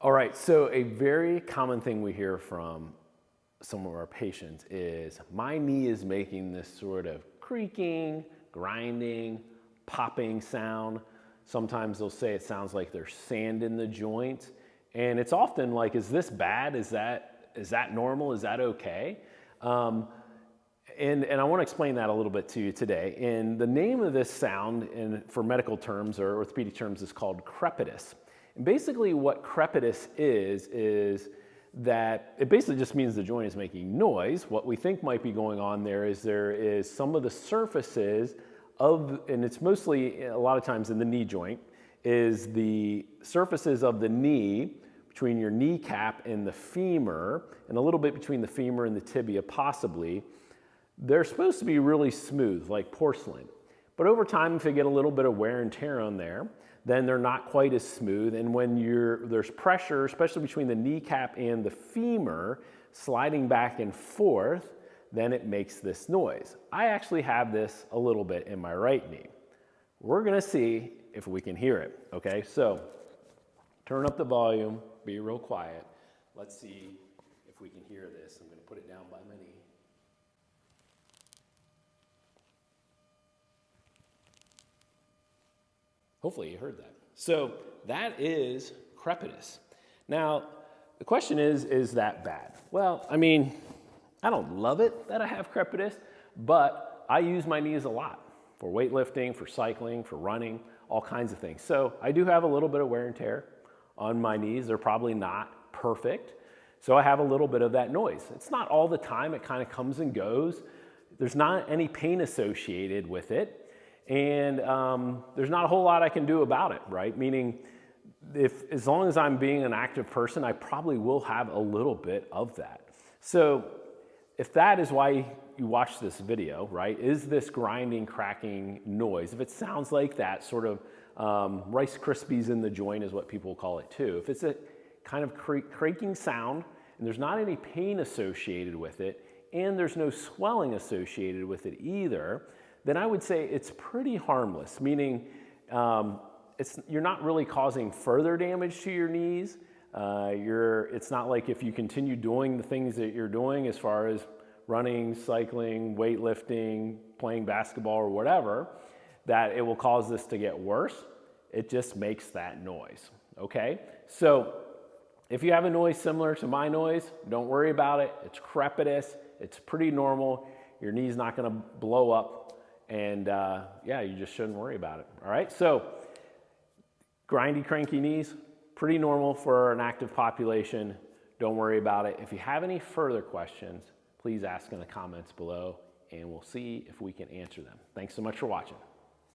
All right, so a very common thing we hear from some of our patients is, my knee is making this sort of creaking, grinding, popping sound. Sometimes they'll say it sounds like there's sand in the joint. And it's often like, is this bad? Is that normal? Is that okay? And I want to explain that a little bit to you today. And the name of this sound, for medical terms or orthopedic terms, is called crepitus. And basically what crepitus is that it basically just means the joint is making noise. What we think might be going on there is some of the surfaces of, and it's mostly a lot of times in the knee joint, is the surfaces of the knee between your kneecap and the femur, and a little bit between the femur and the tibia possibly. They're supposed to be really smooth, like porcelain. But over time, if you get a little bit of wear and tear on there, then they're not quite as smooth. And when there's pressure, especially between the kneecap and the femur, sliding back and forth, then it makes this noise. I actually have this a little bit in my right knee. We're gonna see if we can hear it, okay? So turn up the volume, be real quiet. Let's see if we can hear this. I'm gonna put it down by my knee. Hopefully you heard that. So that is crepitus. Now, the question is that bad? Well, I mean, I don't love it that I have crepitus, but I use my knees a lot for weightlifting, for cycling, for running, all kinds of things. So I do have a little bit of wear and tear on my knees. They're probably not perfect. So I have a little bit of that noise. It's not all the time. It kind of comes and goes. There's not any pain associated with it. And there's not a whole lot I can do about it, right? Meaning, as long as I'm being an active person, I probably will have a little bit of that. So if that is why you watch this video, right, is this grinding, cracking noise, if it sounds like that sort of Rice Krispies in the joint is what people call it too. If it's a kind of creaking sound and there's not any pain associated with it and there's no swelling associated with it either, then I would say it's pretty harmless, meaning you're not really causing further damage to your knees. It's not like if you continue doing the things that you're doing as far as running, cycling, weightlifting, playing basketball or whatever, that it will cause this to get worse. It just makes that noise, okay? So if you have a noise similar to my noise, don't worry about it. It's crepitus, it's pretty normal. Your knee's not gonna blow up. And yeah, you just shouldn't worry about it, all right? So grindy, cranky knees, pretty normal for an active population. Don't worry about it. If you have any further questions, please ask in the comments below and we'll see if we can answer them. Thanks so much for watching.